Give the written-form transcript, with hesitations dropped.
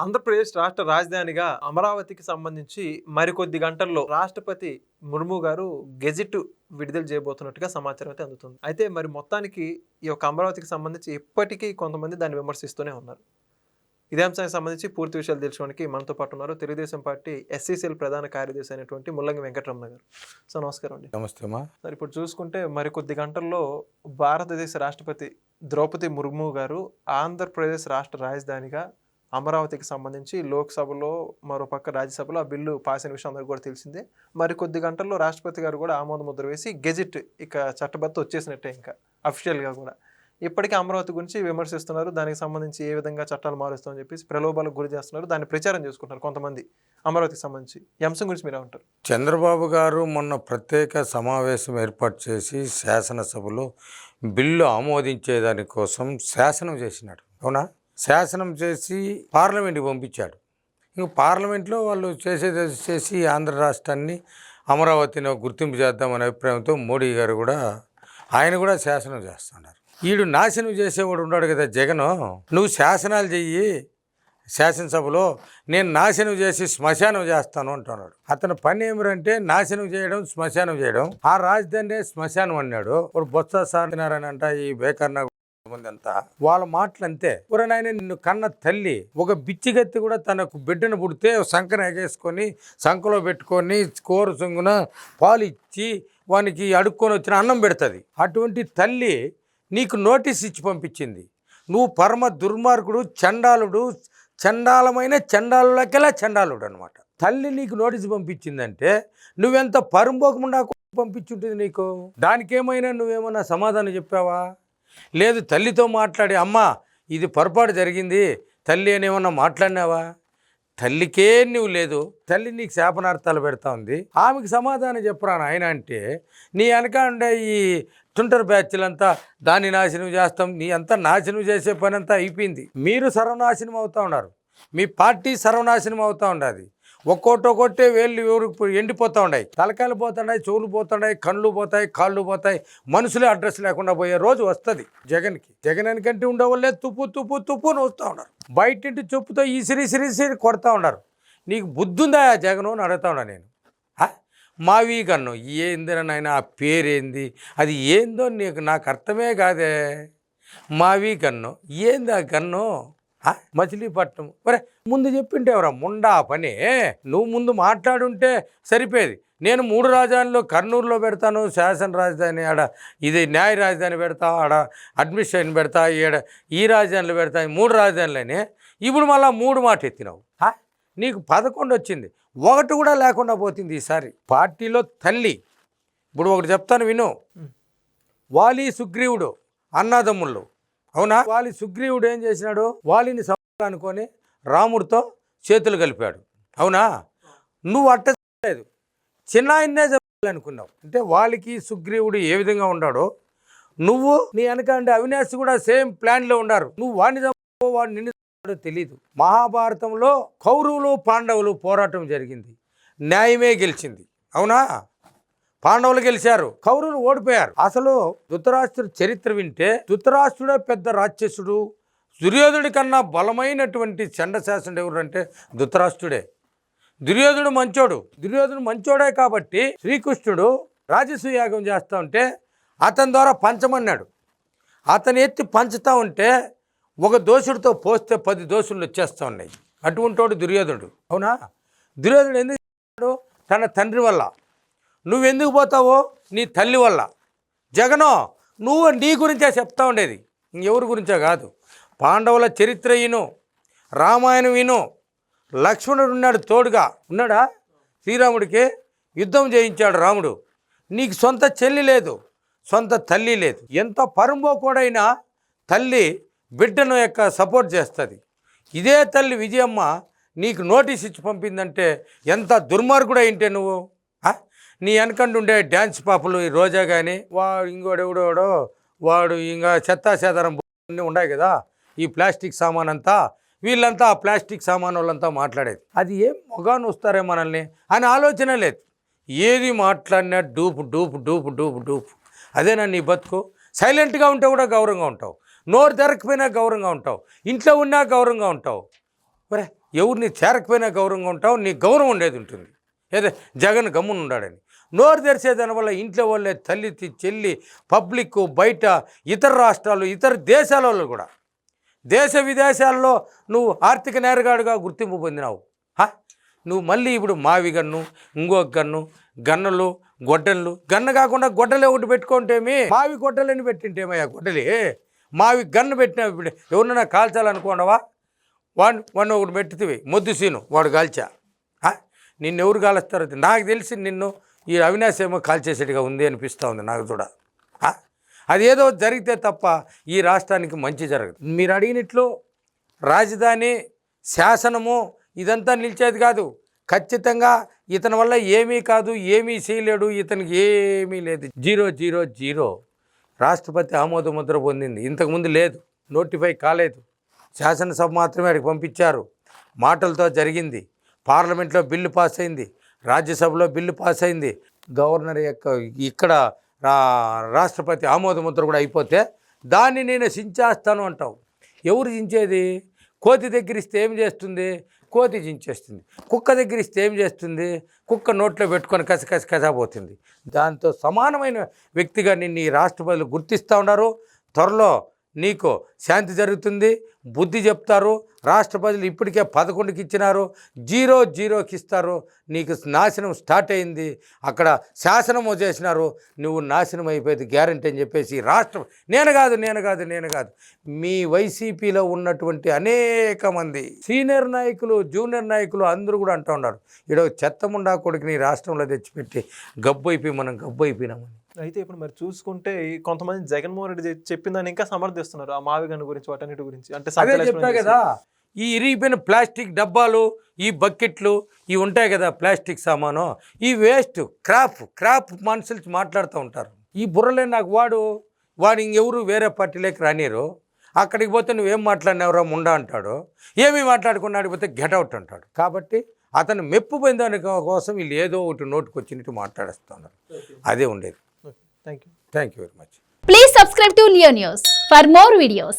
ఆంధ్రప్రదేశ్ రాష్ట్ర రాజధానిగా అమరావతికి సంబంధించి మరికొద్ది గంటల్లో రాష్ట్రపతి ముర్ము గారు గెజిట్ విడుదల చేయబోతున్నట్టుగా సమాచారం అయితే అందుతుంది. అయితే మరి మొత్తానికి ఈ యొక్క అమరావతికి సంబంధించి ఇప్పటికీ కొంతమంది దాన్ని విమర్శిస్తూనే ఉన్నారు. ఇదే అంశానికి సంబంధించి పూర్తి విషయాలు తెలుసుకోవడానికి మనతో పాటు ఉన్నారు తెలుగుదేశం పార్టీ ఎస్సీసీఎల్ ప్రధాన కార్యదర్శి అయినటువంటి ముల్లంగి వెంకటరమణ గారు. సో నమస్కారం అండి. నమస్తే అమ్మా. సార్, ఇప్పుడు చూసుకుంటే మరికొద్ది గంటల్లో భారతదేశ రాష్ట్రపతి ద్రౌపది ముర్ము గారు ఆంధ్రప్రదేశ్ రాష్ట్ర రాజధానిగా అమరావతికి సంబంధించి లోక్సభలో మరోపక్క రాజ్యసభలో ఆ బిల్లు పాస్ అయిన విషయం అందరికీ కూడా తెలిసిందే. మరికొద్ది గంటల్లో రాష్ట్రపతి గారు కూడా ఆమోద ముద్ర వేసి గెజిట్ ఇక చట్టబద్ధ వచ్చేసినట్టే ఇంకా అఫీషియల్గా కూడా. ఇప్పటికీ అమరావతి గురించి విమర్శిస్తున్నారు, దానికి సంబంధించి ఏ విధంగా చట్టాలు మారుస్తామని చెప్పేసి ప్రలోభాలకు గురి చేస్తున్నారు, దాన్ని ప్రచారం చేసుకుంటున్నారు కొంతమంది అమరావతికి సంబంధించి. ఈ అంశం గురించి మీరు ఏమంటారు? చంద్రబాబు గారు మొన్న ప్రత్యేక సమావేశం ఏర్పాటు చేసి శాసనసభలో బిల్లు ఆమోదించేదానికోసం శాసనం చేసినాడు. అవునా? శాసనం చేసి పార్లమెంట్కి పంపించాడు. ఇంక పార్లమెంట్లో వాళ్ళు చేసి ఆంధ్ర రాష్ట్రాన్ని అమరావతిని గుర్తింపు చేద్దామనే అభిప్రాయంతో మోడీ గారు కూడా ఆయన కూడా శాసనం చేస్తున్నారు. వీడు నాశనం చేసేవాడు ఉన్నాడు కదా జగను, నువ్వు శాసనాలు చెయ్యి శాసనసభలో, నేను నాశనం చేసి శ్మశానం చేస్తాను అంటున్నాడు. అతని పని ఏమిటంటే నాశనం చేయడం, శ్మశానం చేయడం. ఆ రాజధాని శ్మశానం అన్నాడు. ఇప్పుడు బొత్స సాధినారని అంట ఈ బేకర్ణ అంతా వాళ్ళ మాటలు అంతే. నాయన నిన్ను కన్న తల్లి ఒక బిచ్చిగత్తి కూడా తనకు బిడ్డను పుడితే సంకన ఎగేసుకొని సంకలో పెట్టుకొని కూర సొంగున పాలు ఇచ్చి వానికి అడుక్కొని వచ్చిన అన్నం పెడుతుంది. అటువంటి తల్లి నీకు నోటీస్ ఇచ్చి పంపించింది. నువ్వు పరమ దుర్మార్గుడు, చండాలుడు, చండాలమైన చండాలులకెలా చండాలుడు అనమాట. తల్లి నీకు నోటీసు పంపించిందంటే నువ్వెంత పరంపోకుండా పంపించుంటుంది నీకు. దానికేమైనా నువ్వేమన్నా సమాధానం చెప్పావా? లేదు తల్లితో మాట్లాడి అమ్మా ఇది పొరపాటు జరిగింది తల్లి అని ఏమన్నా మాట్లాడినావా? తల్లికే నువ్వు లేదు. తల్లి నీకు శాపనార్థాలు పెడతా ఉంది, ఆమెకు సమాధానం చెప్పరా నాయన అంటే నీ వెనక ఉండే ఈ ట్విట్టర్ బ్యాచ్లంతా దాన్ని నాశనం చేస్తాం, నీ అంతా నాశనం చేసే పని అంతా అయిపోయింది. మీరు సర్వనాశనం అవుతూ ఉన్నారు, మీ పార్టీ సర్వనాశనం అవుతూ ఉండదు. ఒక్కొక్కటే వేళ్ళు ఎవరికి ఎండిపోతూ ఉన్నాయి, తలకాయలు పోతున్నాయి, చెవులు పోతున్నాయి, కళ్ళు పోతాయి, కాళ్ళు పోతాయి, మనుషులే అడ్రస్ లేకుండా పోయే రోజు వస్తుంది జగన్కి. జగన్ అనికంటే ఉండేవాళ్ళే తుప్పు తుప్పు తుప్పు అని వస్తూ ఉన్నారు. బయటింటి చెప్పుతో ఇసిరి కొడతా ఉన్నారు. నీకు బుద్ధుందా జగను అని అడుగుతా ఉన్నా నేను. మావి గన్ను ఏందిరా నాయన, ఆ పేరేంది, అది ఏందో నాకు అర్థమే కాదే. మావి గన్ను ఏంది ఆ గన్ను? మచిలీపట్నం మరే ముందు చెప్పింటే ఎవరా ముండా పని. నువ్వు ముందు మాట్లాడుంటే సరిపోయేది. నేను 3 రాజధానిలో కర్నూలులో పెడతాను శాసన రాజధాని, ఆడ ఇది న్యాయ రాజధాని పెడతా, ఆడ అడ్మినిస్ట్రేషన్ పెడతా, ఈడ ఈ రాజధానిలో పెడతా, 3 రాజధానులని. ఇప్పుడు మళ్ళీ 3 మాట ఎత్తినావు. నీకు 11 వచ్చింది, 1 కూడా లేకుండా పోతుంది ఈసారి. పార్టీలో తల్లి ఇప్పుడు ఒకటి చెప్తాను విను. వాలి సుగ్రీవుడు అన్నాదమ్ముళ్ళు, అవునా? వాలి సుగ్రీవుడు ఏం చేసినాడు? వాలిని అనుకొని రాముడితో చేతులు కలిపాడు, అవునా? నువ్వు అట్ట లేదు, చిన్నాయన్నే చెప్పాలనుకున్నావు. అంటే వాలికి సుగ్రీవుడు ఏ విధంగా ఉన్నాడో నువ్వు నీ వెనక అంటే అవినాష్ కూడా సేమ్ ప్లాన్లో ఉన్నారు. నువ్వు వాడిని చంపో వాడు నిన్ను తెలీదు. మహాభారతంలో కౌరవులు పాండవులు పోరాటం జరిగింది, న్యాయమే గెలిచింది, అవునా? పాండవులు గెలిచారు, కౌరవులు ఓడిపోయారు. అసలు ధృతరాష్ట్రుడి చరిత్ర వింటే ధృతరాష్ట్రుడే పెద్ద రాక్షసుడు. దుర్యోధుడి కన్నా బలమైనటువంటి చండశాసనుడు ఎవరంటే ధృతరాష్ట్రుడే. దుర్యోధుడు మంచోడు. దుర్యోధుడు మంచోడే కాబట్టి శ్రీకృష్ణుడు రాజసూయాగం చేస్తూ ఉంటే అతని ద్వారా పంచమన్నాడు. అతని ఎత్తి పంచుతూ ఉంటే ఒక దోషుడితో పోస్తే 10 దోషులు వచ్చేస్తూ ఉన్నాయి. అటువంటి వాడు దుర్యోధనుడు, అవునా? దుర్యోధనుడు ఎందుకు చేస్తాడు? తన తండ్రి వల్ల. నువ్వెందుకు పోతావో? నీ తల్లి వల్ల. జగనో నువ్వు నీ గురించే చెప్తా ఉండేది, ఎవరి గురించో కాదు. పాండవుల చరిత్ర విను, రామాయణం విను. లక్ష్మణుడు ఉన్నాడు తోడుగా, ఉన్నాడా? శ్రీరాముడికి యుద్ధం చేయించాడు రాముడు. నీకు సొంత చెల్లి లేదు, సొంత తల్లి లేదు. ఎంత పరంబోకోడైనా తల్లి బిడ్డను యొక్క సపోర్ట్ చేస్తుంది. ఇదే తల్లి విజయమ్మ నీకు నోటీస్ ఇచ్చి పంపిందంటే ఎంత దుర్మార్గుడు అయింటే నువ్వు. నీ వెనకండు ఉండే డ్యాన్స్ పాపులు ఈ రోజా కానీ వాడు ఇంకోడెవడోడో వాడు ఇంకా చెత్తా చెదారం అన్నీ ఉన్నాయి కదా, ఈ ప్లాస్టిక్ సామాన్ అంతా, వీళ్ళంతా ఆ ప్లాస్టిక్ సామాన్ వాళ్ళంతా మాట్లాడేది. అది ఏం మొగాను వస్తారే మనల్ని అని ఆలోచన లేదు. ఏది మాట్లాడినా dupe dupe dupe dupe dupe. అదేనా నీ బతుకు? సైలెంట్గా ఉంటే కూడా గౌరవంగా ఉంటావు, నోరు తెరకపోయినా గౌరవంగా ఉంటావు, ఇంట్లో ఉన్నా గౌరవంగా ఉంటావు. ఒరే ఎవరిని చేరకపోయినా గౌరవంగా ఉంటావు, నీ గౌరవం ఉండేది ఉంటుంది. ఏదో జగన్ గమ్మున ఉన్నాడని నోరు తెరిచే దానివల్ల ఇంట్లో వాళ్ళే తల్లి చెల్లి పబ్లిక్ బయట ఇతర రాష్ట్రాలు ఇతర దేశాల వాళ్ళు కూడా దేశ విదేశాల్లో నువ్వు ఆర్థిక నేరగాడుగా గుర్తింపు పొందినావు. నువ్వు మళ్ళీ ఇప్పుడు మావి గన్ను ఇంకొక గన్ను గన్నలు గొడ్డళ్ళు గన్న కాకుండా గొడ్డలే ఒకటి పెట్టుకుంటేమి మావి గొడ్డలని పెట్టింటేమయ్యా గొడ్డలి మావి గన్ను పెట్టినా ఇప్పుడు ఎవరినైనా కాల్చాలనుకోండవా వాడిని ఒకటి పెట్టితివి మొద్దు సీను వాడు కాల్చా నిన్నెవరు కాలుస్తారు? నాకు తెలిసి నిన్ను ఈ అవినాశ్ ఏమో కాల్చేసేట్టుగా ఉంది అనిపిస్తూ ఉంది నాకు కూడా. అదేదో జరిగితే తప్ప ఈ రాష్ట్రానికి మంచి జరగదు. మీరు అడిగినట్లు రాజధాని శాసనము ఇదంతా నిలిచేది కాదు. ఖచ్చితంగా ఇతని వల్ల ఏమీ కాదు, ఏమీ చేయలేడు, ఇతనికి ఏమీ లేదు. 000 రాష్ట్రపతి ఆమోద ముద్ర పొందింది. ఇంతకుముందు లేదు, నోటిఫై కాలేదు. శాసనసభ మాత్రమే అక్కడికి పంపించారు. మాటలతో జరిగింది. పార్లమెంట్లో బిల్లు పాస్ అయింది, రాజ్యసభలో బిల్లు పాస్ అయింది. గవర్నర్ యొక్క ఇక్కడ రాష్ట్రపతి ఆమోద ముద్ర కూడా అయిపోతే దాన్ని నేను చించేస్తాను అంటావు. ఎవరు చించేది? కోతి దగ్గర ఇస్తే ఏం చేస్తుంది? కోతి చించేస్తుంది. కుక్క దగ్గర ఇస్తే ఏం చేస్తుంది? కుక్క నోట్లో పెట్టుకొని కసపోతుంది. దాంతో సమానమైన వ్యక్తిగా నిన్ను ఈ రాష్ట్రపతులు గుర్తిస్తూ ఉన్నారు. త్వరలో నీకు శాంతి జరుగుతుంది, బుద్ధి చెప్తారు. రాష్ట్రపతులు ఇప్పటికే 11కి ఇచ్చినారు, 00కి ఇస్తారు. నీకు నాశనం స్టార్ట్ అయింది. అక్కడ శాసనము చేసినారు, నువ్వు నాశనం అయిపోయేది గ్యారంటీ అని చెప్పేసి రాష్ట్రం నేను కాదు మీ వైసీపీలో ఉన్నటువంటి అనేక మంది సీనియర్ నాయకులు జూనియర్ నాయకులు అందరూ కూడా అంటూ ఉన్నారు, ఈడో చెత్తముండా కొడుకుని రాష్ట్రంలో తెచ్చిపెట్టి గబ్బు అయిపోయినామని. అయితే ఇప్పుడు మరి చూసుకుంటే కొంతమంది జగన్మోహన్ రెడ్డి చెప్పిందని ఇంకా సమర్థిస్తున్నారు ఆ మావి గన్ను గురించి వాటన్నిటి గురించి. అంటే చెప్పా కదా, ఈ ఇరిగిపోయిన ప్లాస్టిక్ డబ్బాలు ఈ బకెట్లు ఇవి ఉంటాయి కదా ప్లాస్టిక్ సామాను, ఈ వేస్ట్ క్రాప్ మనుషులు మాట్లాడుతూ ఉంటారు. ఈ బుర్రలే నాకు వాడు ఇంకెవరు వేరే పార్టీలోకి రానిరు. అక్కడికి పోతే నువ్వేం మాట్లాడినవరా ముండా అంటాడు, ఏమీ మాట్లాడుకున్నాడు పోతే గెట్అవుట్ అంటాడు. కాబట్టి అతను మెప్పు పొందని కోసం వీళ్ళు ఏదో ఒకటి నోటుకు వచ్చినట్టు మాట్లాడేస్తున్నారు. అదే ఉండేది. Thank you very much. Please subscribe to Leo News for more videos.